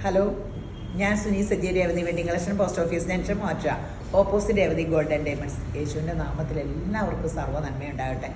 Hello, ഞാൻ Suni Sajji Revathi wedding collection post office junction മാറ്റുക opposite Revathi golden diamonds. യേശുവിൻ്റെ നാമത്തിൽ എല്ലാവർക്കും സർവ്വ നന്മയുണ്ടാകട്ടെ.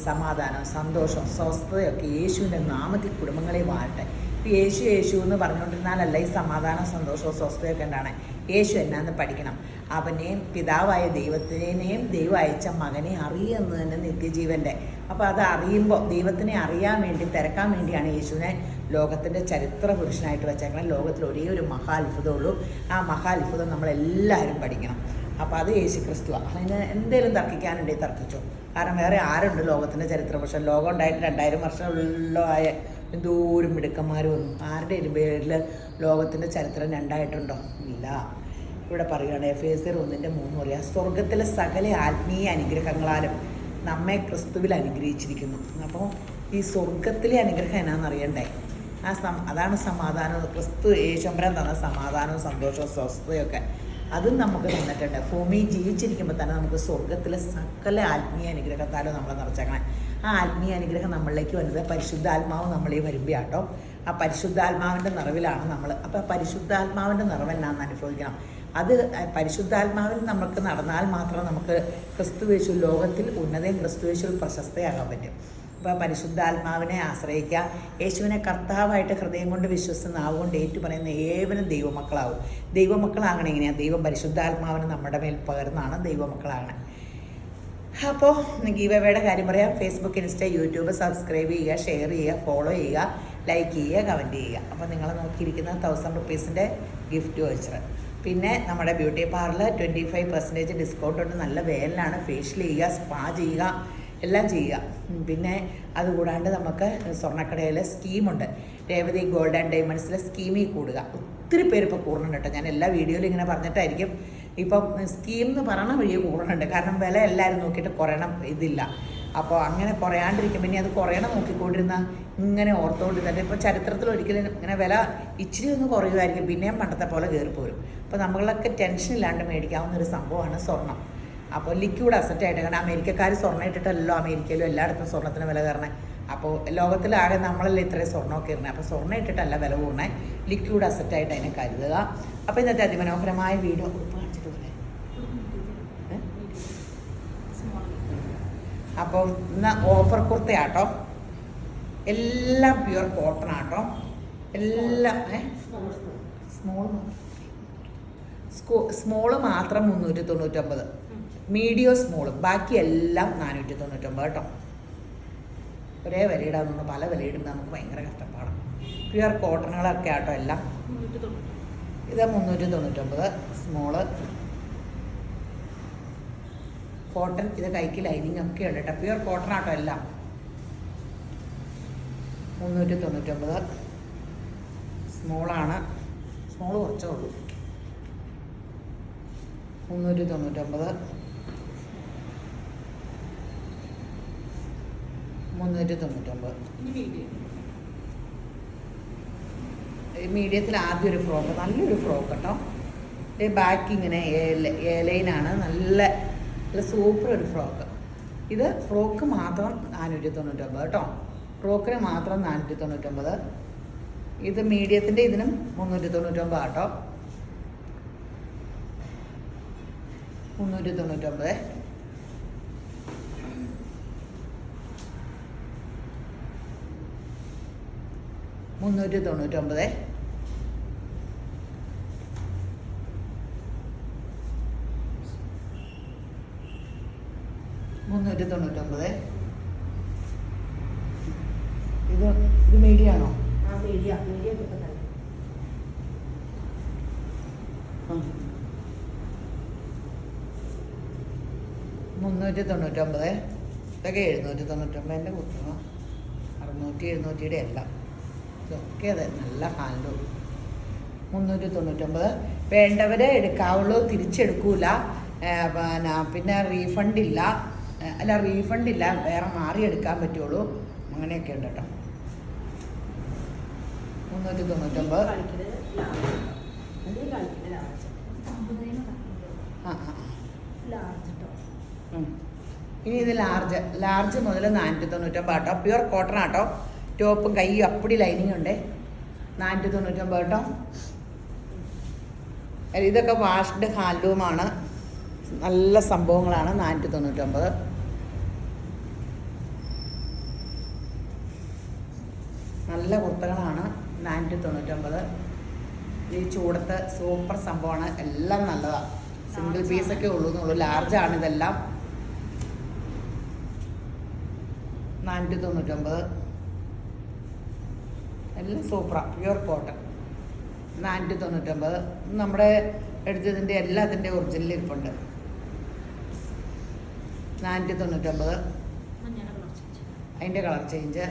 സമാധാനം, സന്തോഷം, സ്വസ്ഥതയൊക്കെ യേശുവിൻ്റെ നാമത്തിൽ കുടുംബങ്ങളെ വാഴട്ടെ. ഇപ്പോൾ യേശു എന്ന് പറഞ്ഞുകൊണ്ടിരുന്നാലല്ല ഈ സമാധാനം, സന്തോഷവും സ്വസ്ഥതയൊക്കെ ഉണ്ടാണ്. യേശു എന്നാന്ന് പഠിക്കണം. അവനെയും പിതാവായ ദൈവത്തിനെയും ദൈവം അയച്ച മകനെ അറിയുന്നത് തന്നെ നിത്യജീവൻ്റെ. അപ്പോൾ അത് അറിയുമ്പോൾ ദൈവത്തിനെ അറിയാൻ വേണ്ടി തിരക്കാൻ വേണ്ടിയാണ് യേശുവിനെ ലോകത്തിൻ്റെ ചരിത്ര പുരുഷനായിട്ട് വെച്ചേക്കണം. ലോകത്തിൽ ഒരേ ഒരു മഹാത്ഭുതമുള്ളൂ. ആ മഹാത്ഭുതം നമ്മളെല്ലാവരും പഠിക്കണം. അപ്പോൾ അത് യേശു ക്രിസ്തുവാണ്. അതിന് എന്തെങ്കിലും തർക്കിക്കാനുണ്ടെങ്കിൽ തർക്കിച്ചോ. കാരണം വേറെ ആരുണ്ട് ലോകത്തിൻ്റെ ചരിത്ര പുരുഷൻ? ലോകം ഉണ്ടായിട്ട് 2000 വർഷമുള്ളതായ എന്തോരം മിടുക്കന്മാർ വന്നു. ആരുടെ പേരിൽ ലോകത്തിൻ്റെ ചരിത്രം രണ്ടായിട്ടുണ്ടോ? ഇല്ല. ഇവിടെ പറയുകയാണ് എഫേസ്യർ 1:3 പറയാം, സ്വർഗത്തിലെ സകല ആത്മീയ അനുഗ്രഹങ്ങളാലും നമ്മെ ക്രിസ്തുവിൽ അനുഗ്രഹിച്ചിരിക്കുന്നു. അപ്പോൾ ഈ സ്വർഗത്തിലെ അനുഗ്രഹം എന്നാണെന്ന് അറിയണ്ടേ? അതാണ് സമാധാനം. ക്രിസ്തു യേശുമ്പരം തന്ന സമാധാനവും സന്തോഷവും സ്വസ്ഥതയൊക്കെ അതും നമുക്ക് തന്നിട്ടുണ്ട്. ഭൂമിയിൽ ജീവിച്ചിരിക്കുമ്പോൾ തന്നെ നമുക്ക് സ്വർഗത്തിലെ സകല ആത്മീയ അനുഗ്രഹത്താലും നമ്മളെ നിറച്ചേക്കണം. ആ ആത്മീയ അനുഗ്രഹം നമ്മളിലേക്ക് വരുന്നത് പരിശുദ്ധാത്മാവ് നമ്മളീ വരുമ്പോഴാട്ടോ. ആ പരിശുദ്ധാത്മാവിൻ്റെ നിറവിലാണ് നമ്മൾ. അപ്പോൾ പരിശുദ്ധാത്മാവിൻ്റെ നിറവ് എന്നാന്ന് അനുഭവിക്കണം. അത് പരിശുദ്ധാത്മാവിൽ നമുക്ക് നടന്നാൽ മാത്രം നമുക്ക് ക്രിസ്തുവേശു ലോകത്തിൽ ഉന്നതയും ക്രിസ്തുവേശുവിൽ പ്രശസ്തയാകാൻ പറ്റും. അപ്പോൾ പരിശുദ്ധാത്മാവിനെ ആശ്രയിക്കുക. യേശുവിനെ കർത്താവായിട്ട് ഹൃദയം കൊണ്ട് വിശ്വസിച്ച് നാവുകൊണ്ട് ഏറ്റു പറയുന്ന ഏവനും ദൈവമക്കളാവും. ദൈവമക്കളാകണം എങ്ങനെയാണ്? ദൈവം പരിശുദ്ധാത്മാവിന് നമ്മുടെ മേൽ പകർന്നാണ് ദൈവമക്കളാകണം. അപ്പോൾ ഗീവവേയുടെ കാര്യം പറയാം. ഫേസ്ബുക്ക്, ഇൻസ്റ്റ, യൂട്യൂബ് സബ്സ്ക്രൈബ് ചെയ്യുക, ഷെയർ ചെയ്യുക, ഫോളോ ചെയ്യുക, ലൈക്ക് ചെയ്യുക, കമൻറ്റ് ചെയ്യുക. അപ്പോൾ നിങ്ങൾ നോക്കിയിരിക്കുന്ന 1000 റുപ്പീസിൻ്റെ ഗിഫ്റ്റ് വോച്ചർ. പിന്നെ നമ്മുടെ ബ്യൂട്ടി പാർലർ 25% ഡിസ്കൗണ്ട് ഉണ്ട്. നല്ല വേലിലാണ്. ഫേഷ്യൽ ചെയ്യുക, സ്പാ ചെയ്യുക, എല്ലാം ചെയ്യുക. പിന്നെ അതുകൂടാണ്ട് നമുക്ക് സ്വർണ്ണക്കടയിലെ സ്കീമുണ്ട്. രേവതി ഗോൾഡ് ആൻഡ് ഡയമണ്ട്സിലെ സ്കീമിൽ കൂടുക. ഒത്തിരി പേര് ഇപ്പോൾ കൂടുന്നുണ്ട് കേട്ടോ. ഞാൻ എല്ലാ വീഡിയോയിലും ഇങ്ങനെ പറഞ്ഞിട്ടായിരിക്കും. ഇപ്പം സ്കീം എന്ന് പറയണ വഴിയെ കൂടുന്നുണ്ട്. കാരണം വില എല്ലാവരും നോക്കിയിട്ട് കുറയണം ഇതില്ല. അപ്പോൾ അങ്ങനെ കുറയാണ്ടിരിക്കും. പിന്നെ അത് കുറയണം നോക്കിക്കൊണ്ടിരുന്ന ഇങ്ങനെ ഓർത്തുകൊണ്ടിരുന്നിട്ട് ഇപ്പോൾ ചരിത്രത്തിൽ ഒരിക്കലും ഇങ്ങനെ വില ഇച്ചിരി ഒന്ന് കുറയുമായിരിക്കും. പിന്നെയും പണ്ടത്തെ പോലെ കയറിപ്പോരും. അപ്പോൾ നമ്മളൊക്കെ ടെൻഷൻ ഇല്ലാണ്ട് മേടിക്കാവുന്നൊരു സംഭവമാണ് സ്വർണ്ണം. അപ്പോൾ ലിക്വിഡ് അസറ്റായിട്ട്, കാരണം അമേരിക്കക്കാർ സ്വർണ്ണം ഇട്ടിട്ടല്ലോ അമേരിക്കയിലും എല്ലായിടത്തും സ്വർണ്ണത്തിന് വില കയറണേ. അപ്പോൾ ലോകത്തിലാകെ നമ്മളല്ലേ ഇത്രയും സ്വർണ്ണമൊക്കെ ഇറങ്ങുന്നത്. അപ്പോൾ സ്വർണ്ണം ഇട്ടിട്ടല്ല വില കൂടണേ, ലിക്വിഡ് അസറ്റായിട്ട് അതിനെ കരുതുക. അപ്പോൾ ഇന്നത്തെ അതിമനോഹരമായ വീഡിയോ കാണിച്ചിട്ട് പോലെ. അപ്പം ഇന്ന് ഓഫർ കുർത്തയാട്ടോ. എല്ലാം പ്യുവർ കോട്ടൺ ആട്ടോ. എല്ലാം സ്മോള് മാത്രം 399, മീഡിയം സ്മോള് ബാക്കി എല്ലാം 499 കേട്ടോ. ഒരേ വിലയിടാന്ന് പല വിലയിടുമ്പോൾ നമുക്ക് ഭയങ്കര കഷ്ടപ്പാടാണ്. പ്യുവർ കോട്ടണുകളൊക്കെ ആട്ടോ എല്ലാം. ഇത് 399 സ്മോള് കോട്ടൺ. ഇത് കൈക്ക് ലൈനിങ് ഒക്കെ ഉണ്ട് കേട്ടോ. പ്യുവർ കോട്ടൺ ആട്ടോ എല്ലാം. 399 സ്മോളാണ്. സ്മോള് കുറച്ചേ ഉള്ളൂ. 399 മീഡിയത്തിൽ ആദ്യം ഒരു ഫ്രോക്ക്, നല്ലൊരു ഫ്രോക്ക് കേട്ടോ. ബാക്ക് ഇങ്ങനെ ഏലൈനാണ്. നല്ല സൂപ്പർ ഒരു ഫ്രോക്ക്. ഇത് ഫ്രോക്ക് മാത്രം 499 കേട്ടോ. ഫ്രോക്കിന് മാത്രം 499. ഇത് മീഡിയത്തിൻ്റെ ഇതിനും 399 കേട്ടോ. 399. ഇത് മീഡിയാണോ? മീഡിയ 399. ഇതൊക്കെ 799 കുത്തുക. 600, 700 എല്ലാം. ഇതൊക്കെ അതെ നല്ല ഹാൻഡും. 399. വേണ്ടവരെ എടുക്കാവുള്ളൂ, തിരിച്ചെടുക്കൂല. പിന്നെ റീഫണ്ട് ഇല്ല. വേറെ മാറി എടുക്കാൻ പറ്റുള്ളൂ. അങ്ങനെയൊക്കെ ഉണ്ട് കേട്ടോ. 399. ഇനി ഇത് ലാർജ് മുതൽ 499 കേട്ടോ. പ്യുവർ കോട്ടൺ ആട്ടോ. ടോപ്പും കൈയും അപ്പടി ലൈനിങ് ഉണ്ട്. 499 കേട്ടോ. ഇതൊക്കെ വാഷ്ഡ് ഹാൻഡ്ലൂമാണ്. നല്ല സംഭവങ്ങളാണ്. 499. നല്ല കുർത്തകളാണ്. 499. ഈ ചൂടത്ത് സൂപ്പർ സംഭവമാണ്. എല്ലാം നല്ലതാണ്. സിംഗിൾ പീസൊക്കെ ഉള്ളൂ. ലാർജാണ് ഇതെല്ലാം. 499. എല്ലാം സൂപ്പറാണ്. Pure cotton. 499. നമ്മുടെ എടുത്തതിൻ്റെ എല്ലാത്തിൻ്റെ ഒറിജിനൽ ഇരിപ്പുണ്ട്. 499. അതിൻ്റെ കളർ ചേഞ്ച്.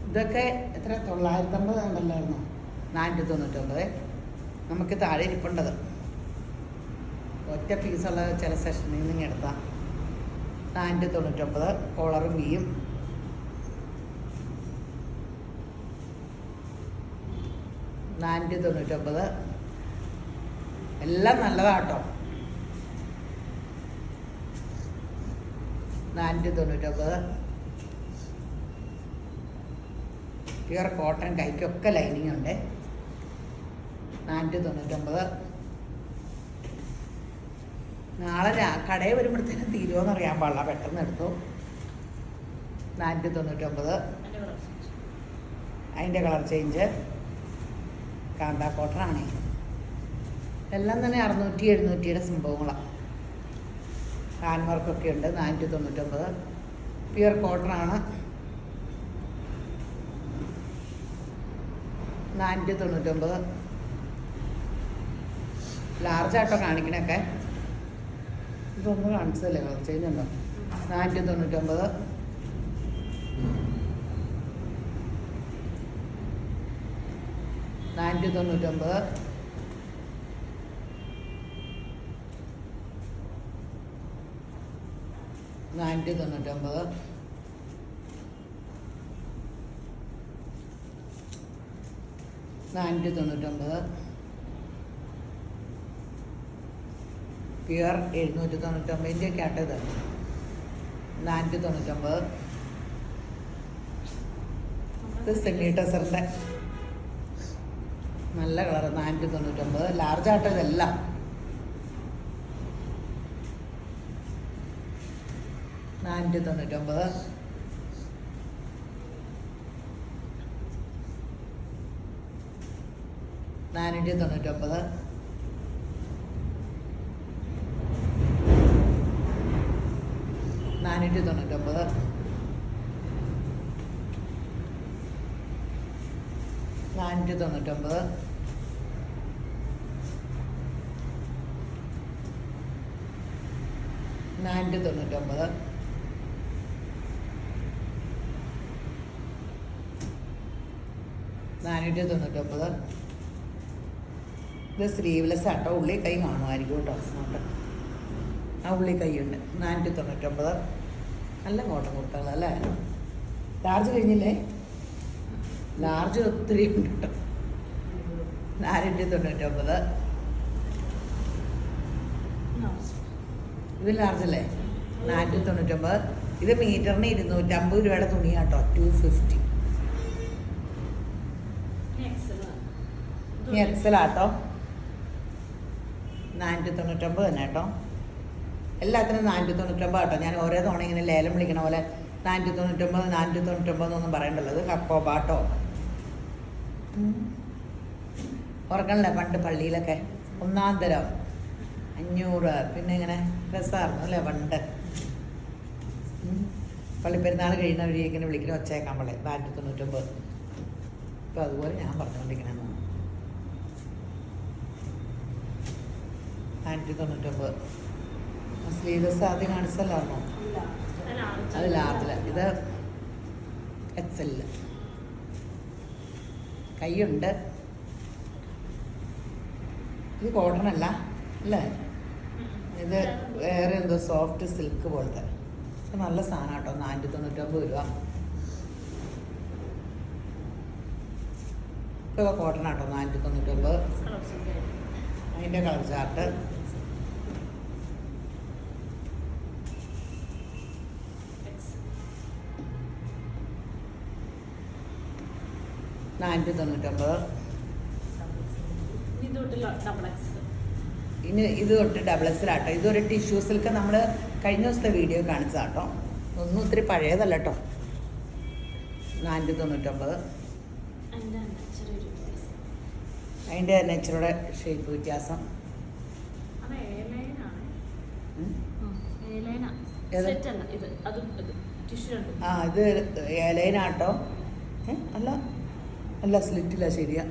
ഇതൊക്കെ എത്ര 950 ഉണ്ടല്ലായിരുന്നോ? 499. നമുക്ക് താഴെ ഇരിപ്പുണ്ടത്. ഒറ്റ പീസുള്ള ചില സെഷനിൽ നിന്ന് എടുത്താൽ 499. കോളറും വീയും. 499. എല്ലാം നല്ലതാട്ടോ. 499. Pure cotton. കൈക്കൊക്കെ ലൈനിങ് ഉണ്ട്. 499. നാളെ കടയിൽ വരുമ്പോഴത്തേനും തീരുമോയെന്ന് അറിയാൻ പാടില്ല. പെട്ടെന്ന് എടുത്തു. 499. അതിൻ്റെ കളർ ചേഞ്ച്. കാന്താ കോട്ടണാണേ. എല്ലാം തന്നെ 600, 700 സംഭവങ്ങളാണ്. ഹാൻഡ് വർക്കൊക്കെ ഉണ്ട്. 499. പ്യുവർ കോട്ടണാണ്. 499. ലാർജാട്ടോ കാണിക്കണൊക്കെ. ഇതൊന്നും കാണിച്ചതല്ലേ? കളർ ചേഞ്ച് ഉണ്ടോ? 499. 499. 499. 499. പ്യുവർ 799 ഒക്കെ ആട്ടത്. 499. ഇത് സെമി ടസറിൻ്റെ നല്ല കളർ. 499. ലാർജ് ആട്ടോ ഇതെല്ലാം. 499. 499. 499. 499. 499. ഇത് സ്ലീവ്ലെസ് ആട്ടോ. ഉള്ളി കൈ കാണുമായിരിക്കും കേട്ടോ. അങ്ങോട്ട് ആ ഉള്ളി കൈയുണ്ട്. 499. നല്ല കോട്ടൺ കുർത്തകളല്ലേ? ലാർജ് കഴിഞ്ഞില്ലേ? ലാർജ് ഒത്തിരി ഉണ്ട് കേട്ടോ. 499. ഇത് ലാർജല്ലേ? 499. ഇത് മീറ്ററിന് 250 രൂപയുടെ തുണിയാട്ടോ. 250. ഇനി എക്സലാട്ടോ. 499 തന്നെ കേട്ടോ. എല്ലാത്തിനും 499 കേട്ടോ. ഞാൻ ഓരോ തവണ ഇങ്ങനെ ലേലം വിളിക്കണ പോലെ 499 499 എന്നൊന്നും പറയണ്ടല്ലോ. ഇത് ഹക്കോബാട്ടോ. ഓർക്കണല്ലേ പണ്ട് പള്ളിയിലൊക്കെ 1-ാം തരം 500. പിന്നെ ഇങ്ങനെ രസമായിരുന്നു അല്ലേ പണ്ട്? പള്ളിപ്പെരുന്നാൾ കഴിയുന്ന വഴി ഇങ്ങനെ വിളിക്കുന്ന ഒച്ചയേക്കാൻ പോലെ 499. ഇപ്പം അതുപോലെ ഞാൻ പറഞ്ഞുകൊണ്ടിരിക്കണമെന്ന്. 499. സ്ലീവ്ലെസ് ആദ്യം കാണിച്ചല്ലായിരുന്നോ? അത് ലാർജില്ല. ഇത് എക്സെല്ല്. കൈയുണ്ട്. ഇത് കോട്ടൺ അല്ല അല്ലേ? ഇത് വേറെ എന്തോ സോഫ്റ്റ് സിൽക്ക് പോലത്തെ. നല്ല സാധനം കേട്ടോ. 499 രൂപ. ഇതൊക്കെ കോട്ടൺ ആട്ടോ. 499. അതിൻ്റെ കളർ ചാർട്ട്. 499. ഇനി ഇത് തൊട്ട് ഡബിൾ എക്സിലാട്ടോ. ഇതൊരു ടിഷ്യൂ സിൽക്ക് നമ്മൾ കഴിഞ്ഞ ദിവസത്തെ വീഡിയോ കാണിച്ചതാട്ടോ. ഒന്നും ഒത്തിരി പഴയതല്ല കേട്ടോ. 499. അതിൻ്റെ തന്നെ ഇച്ചിരിയുടെ ഷേപ്പ് വ്യത്യാസം. ആ ഇത് ഏലൈനാട്ടോ. അല്ല അല്ല സ്ലിറ്റില്ല, ശരിയാ.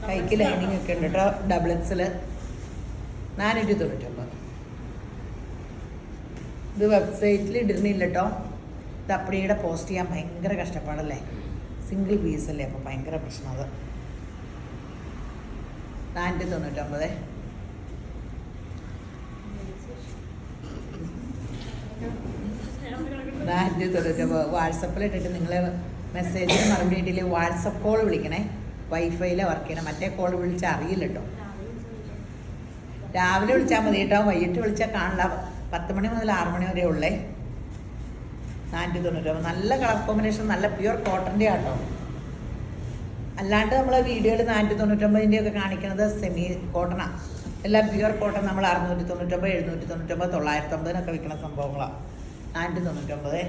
കൈക്ക് ലൈനിങ് ഒക്കെ ഉണ്ട് കേട്ടോ. ഡബിൾ എക്സിൽ 499. ഇത് വെബ്സൈറ്റിൽ ഇടുന്നില്ല കേട്ടോ. ഇത് അപ്പടിയുടെ പോസ്റ്റ് ചെയ്യാൻ ഭയങ്കര കഷ്ടപ്പാടല്ലേ, സിംഗിൾ പീസല്ലേ, അപ്പോൾ ഭയങ്കര പ്രശ്നം അത്. 499. വാട്സപ്പിലിട്ടിട്ട് നിങ്ങൾ മെസ്സേജിന് മറുപടി ഇട്ടില്ല. വാട്സപ്പ് കോൾ വിളിക്കണേ. വൈഫൈയിൽ വർക്ക് ചെയ്യണം. മറ്റേ കോൾ വിളിച്ചാൽ അറിയില്ല കേട്ടോ. രാവിലെ വിളിച്ചാൽ മതി കേട്ടോ. വൈകിട്ട് വിളിച്ചാൽ കാണില്ല. 10 മണി മുതൽ 6 മണി വരെ ഉള്ളേ. 499. നല്ല കളർ കോമ്പിനേഷൻ, നല്ല പ്യുവർ കോട്ടൻ്റെ ആട്ടോ. അല്ലാണ്ട് നമ്മൾ വീഡിയോയിൽ 499 ഒക്കെ കാണിക്കുന്നത് സെമി കോട്ടണാണ്. എല്ലാം പ്യുവർ കോട്ടൺ നമ്മൾ 699, 799, 950 വിൽക്കുന്ന സംഭവങ്ങളാണ്. 499.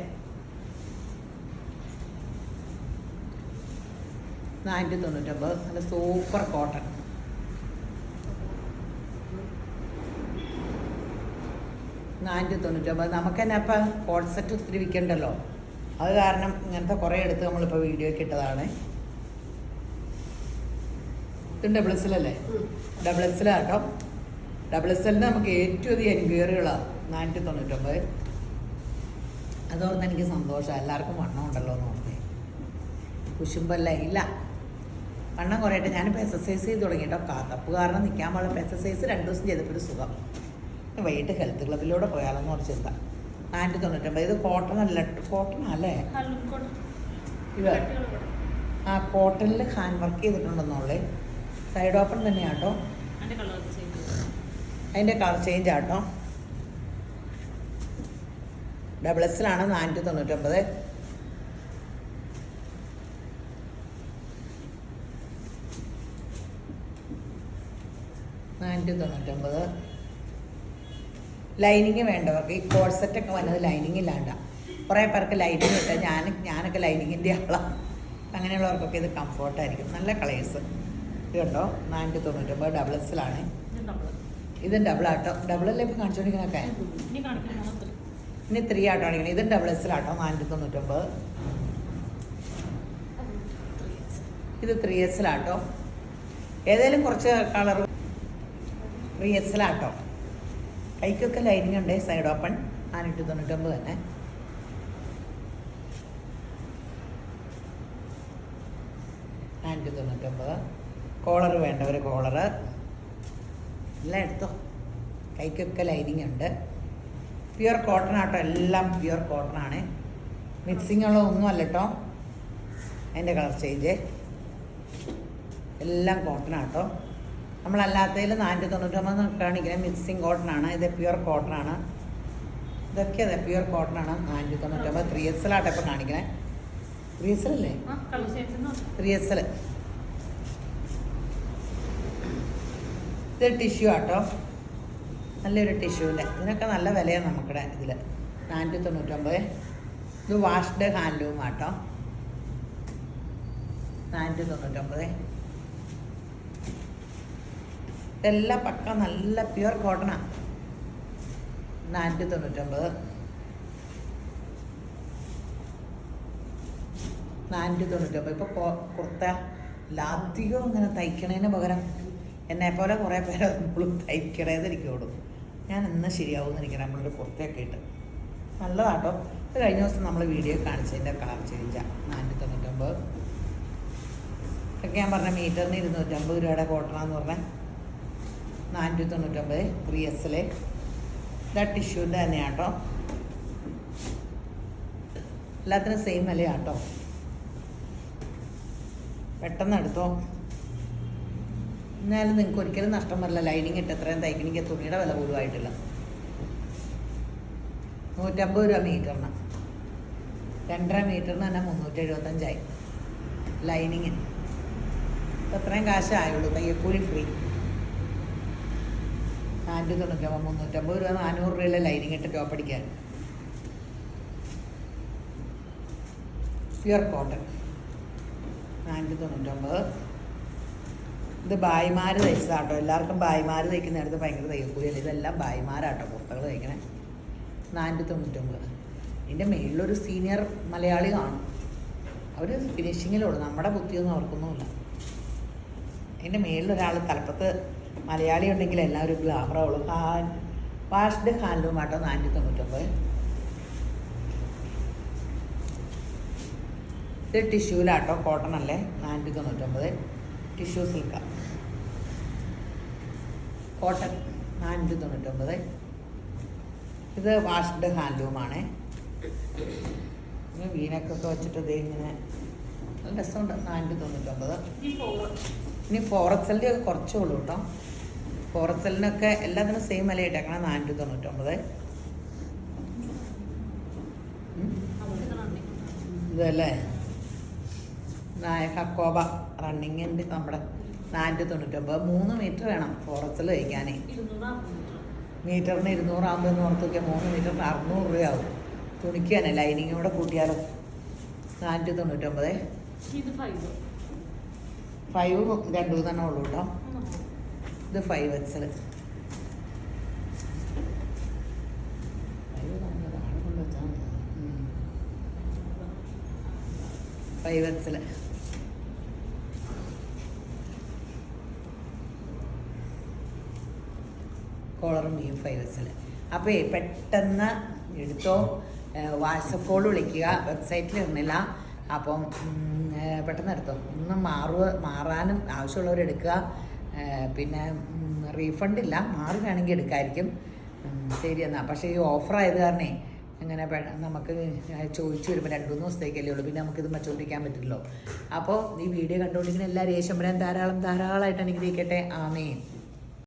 499 നല്ല സൂപ്പർ കോട്ടൺ. 499. നമുക്ക് തന്നെ അപ്പം കോട്ട് സെറ്റ് ഒത്തിരി വിൽക്കണ്ടല്ലോ. അത് കാരണം ഇങ്ങനത്തെ കുറേ എടുത്ത് നമ്മളിപ്പോൾ വീഡിയോയ്ക്ക് ഇട്ടതാണ്. ഇത് ഡബിൾ എക്സലല്ലേ? ഡബിൾ എക്സലാട്ടോ. ഡബിൾ എക്സലിന് നമുക്ക് ഏറ്റവും അധികം എൻക്വയറികളാണ്. 499. അതോർന്ന് എനിക്ക് സന്തോഷമാണ്. എല്ലാവർക്കും വണ്ണം ഉണ്ടല്ലോ എന്ന് പറഞ്ഞേ. കുശുമ്പല്ല ഇല്ല, വണ്ണം കുറയട്ടെ. ഞാനിപ്പോൾ എക്സസൈസ് ചെയ്ത് തുടങ്ങി കേട്ടോ. കാത്തപ്പ് കാരണം നിൽക്കാൻ പാടില്ല. എക്സസൈസ് 2 ദിവസം ചെയ്തപ്പോൾ ഒരു സുഖം. വൈകിട്ട് ഹെൽത്ത് ക്ലബിലൂടെ പോയാലെന്ന് പറഞ്ഞ ചിന്ത. 499. ഇത് കോട്ടൺ അല്ല, കോട്ടൺ അല്ലേ? ഇത് ആ കോട്ടണിൽ ഹാൻഡ് വർക്ക് ചെയ്തിട്ടുണ്ടെന്നുള്ളേ. സൈഡ് ഓപ്പൺ തന്നെയാട്ടോ. അതിൻ്റെ കളർ ചേഞ്ച് ആട്ടോ. ഡബിൾ എക്സിലാണ് 499. ലൈനിങ് വേണ്ടവർക്ക് ഈ കോഡ് സെറ്റൊക്കെ വന്നത് ലൈനിങ് ഇല്ലാണ്ട. കുറേ പേർക്ക് ലൈനിങ് ഇട്ടാൽ ഞാനൊക്കെ ലൈനിങ്ങിൻ്റെ ആളാണ്. അങ്ങനെയുള്ളവർക്കൊക്കെ ഇത് കംഫോർട്ടായിരിക്കും. നല്ല കളേഴ്സ്. ഇത് കണ്ടോ, 499. ഡബിൾ എക്സിലാണ്. ഇതും ഡബിൾ ആട്ടോ. ഡബിളല്ലേ ഇപ്പോൾ കാണിച്ചുകൊണ്ടിരിക്കുന്നതൊക്കെ. ഇനി 3 ആട്ടോ കാണിക്കണം. ഇതും ഡബിൾ എക്സിലാട്ടോ. 499. ഇത് 3 എക്സിലാട്ടോ. ഏതെങ്കിലും കുറച്ച് കളർ 3 എക്സിലാട്ടോ. കൈക്കൊക്കെ ലൈനിങ് ഉണ്ട്. Side open. 499 തന്നെ. കോളർ വേണ്ടവർ കോളറ് എല്ലാം എടുത്തോ. കൈക്കൊക്കെ ലൈനിങ് ഉണ്ട്. പ്യുവർ കോട്ടൺ ആട്ടോ. എല്ലാം പ്യുവർ കോട്ടൺ ആണ്. മിക്സിങ് ഉള്ള ഒന്നും അല്ല കേട്ടോ. അതിൻ്റെ കളർ ചേഞ്ച് എല്ലാം കോട്ടൺ ആട്ടോ. നമ്മളല്ലാത്തതിൽ 499 കാണിക്കുന്നത് മിക്സിങ് കോട്ടൺ ആണ്. ഇത് പ്യുവർ കോട്ടൺ ആണ്. ഇതൊക്കെ അതെ പ്യുവർ കോട്ടൺ ആണ്. 499. 3 എക്സലാട്ടോ ഇപ്പം കാണിക്കണേ. 3 എക്സലല്ലേ? 3 എക്സൽ. ഇത് ടിഷ്യൂ ആട്ടോ. നല്ലൊരു ടിഷ്യൂവിൻ്റെ. ഇതിനൊക്കെ നല്ല വിലയാണ് നമുക്കിടെ ഇതിൽ. 499. ഇത് വാഷ്ഡ് ഹാൻഡ്ലൂം ആട്ടോ. 499. ഇതെല്ലാം പക്ക നല്ല പ്യുവർ കോട്ടണാണ്. 499. 499. ഇപ്പോൾ കുർത്ത അധികം ഇങ്ങനെ തയ്ക്കണതിന് പകരം എന്നെപ്പോലെ കുറേ പേര് നമ്മളും തയ്ക്കണേന്ന് എനിക്കോടും. ഞാൻ ഇന്ന് ശരിയാവുമെന്ന് എനിക്ക് നമ്മളൊരു കുർത്തയൊക്കെ ഇട്ട് നല്ലതാട്ടോ. ഇത് കഴിഞ്ഞ ദിവസം നമ്മൾ വീഡിയോ കാണിച്ചതിൻ്റെ കളർ ചേഞ്ചാണ്. 499. ഇതൊക്കെ ഞാൻ പറഞ്ഞ മീറ്ററിന് 250 രൂപയുടെ കോട്ടണാന്ന് പറഞ്ഞാൽ 499. 3 എക്സല്. ഇതാ ടിഷ്യൂൻ്റെ തന്നെയാട്ടോ. എല്ലാത്തിനും സെയിം വിലയാട്ടോ. പെട്ടെന്ന് എടുത്തോ. എന്നാലും നിങ്ങൾക്ക് ഒരിക്കലും നഷ്ടം വരില്ല. ലൈനിങ് ഇട്ട് എത്രയും തയ്ക്കണമെങ്കിൽ തുണിയുടെ വില പോലും ആയിട്ടില്ല. 150 രൂപ മീറ്ററിന്. 2.5 മീറ്ററിന് തന്നെ 375 ലൈനിങ്ങിന്. അത്രയും കാശായുള്ളൂ, തയ്യക്കൂലി ഫ്രീ. 499, 350 രൂപ, 400 രൂപയിലെ ലൈനിങ് ഇട്ട് ടോപ്പ് അടിക്കാൻ. Pure cotton 499. ഇത് ബായിമാർ തയ്ച്ചതാട്ടോ. എല്ലാവർക്കും ബായിമാർ തയ്ക്കുന്നിടത്ത് ഭയങ്കര തയ്യക്കൂലിയല്ല. ഇതെല്ലാം ബായിമാരാട്ടോ കുർത്തകൾ തയ്ക്കണേ. 499. ഇതിൻ്റെ മേളിലൊരു സീനിയർ മലയാളി കാണും. അവർ ഫിനിഷിങ്ങിലുള്ളൂ, നമ്മുടെ ബുദ്ധിയൊന്നും അവർക്കൊന്നുമില്ല. അതിൻ്റെ മേളിലൊരാൾ തലപ്പത്ത് മലയാളി ഉണ്ടെങ്കിൽ എല്ലാവരും ഗ്ലാമറാവുള്ളൂ. വാഷ്ഡ് ഹാൻഡ്ലൂം ആട്ടോ 499. ഇത് ടിഷ്യൂലാട്ടോ, കോട്ടൺ അല്ലേ. 499. Tissue സിൽക്ക cotton 499. ഇത് വാഷ്ഡ് ഹാൻഡ്ലൂമാണ്. വീനക്കൊക്കെ വെച്ചിട്ട് ഇത് ഇങ്ങനെ നല്ല രസമുണ്ട്. 499. ഇനി ഫോറക്സലിൻ്റെ ഒക്കെ കുറച്ചേ ഉള്ളൂ കേട്ടോ. ഫോറക്സലിനൊക്കെ എല്ലാത്തിനും സെയിം വില ഇട്ടേക്കണം. 499. ഇതല്ലേ ഹക്കോബ റണ്ണിങ് ഉണ്ട് നമ്മുടെ 499. 3 മീറ്റർ വേണം ഫോറക്സൽ കഴിക്കാനേ. മീറ്ററിന് 200 ആകുമ്പോൾ ഓർത്ത് നോക്കിയാൽ 3 മീറ്ററിന് 600 രൂപയാവും. തുണിക്കാനെ ലൈനിങ് കൂടെ കൂട്ടിയാലോ. 499. 5 2 തന്നെ ഉള്ളൂ കേട്ടോ. ഇത് 5XL. 5XL. കോളറും ഈ 5XL. അപ്പോൾ പെട്ടെന്ന് എടുത്തോ. വാട്സപ്പ് കോൾ വിളിക്കുക. വെബ്സൈറ്റിൽ ഇരുന്നില്ല. അപ്പം പെട്ടെന്ന് എടുത്തോ. ഒന്നും മാറാനും ആവശ്യമുള്ളവരെടുക്കുക. പിന്നെ റീഫണ്ട് ഇല്ല, മാറി വേണമെങ്കിൽ എടുക്കാമായിരിക്കും. ശരി എന്നാൽ. പക്ഷേ ഈ ഓഫർ ആയത് കാരണേ അങ്ങനെ നമുക്ക് ചോദിച്ചു വരുമ്പോൾ 2-3 ദിവസത്തേക്കല്ലേ ഉള്ളൂ. പിന്നെ നമുക്കിത് വെച്ചുകൊണ്ടിരിക്കാൻ പറ്റില്ലല്ലോ. അപ്പോൾ ഈ വീഡിയോ കണ്ടുകൊണ്ടിരിക്കുന്ന എല്ലാവരും യേശുമ്പരാൻ ധാരാളമായിട്ട് അനുഗ്രഹിക്കട്ടെ. ആമേൻ.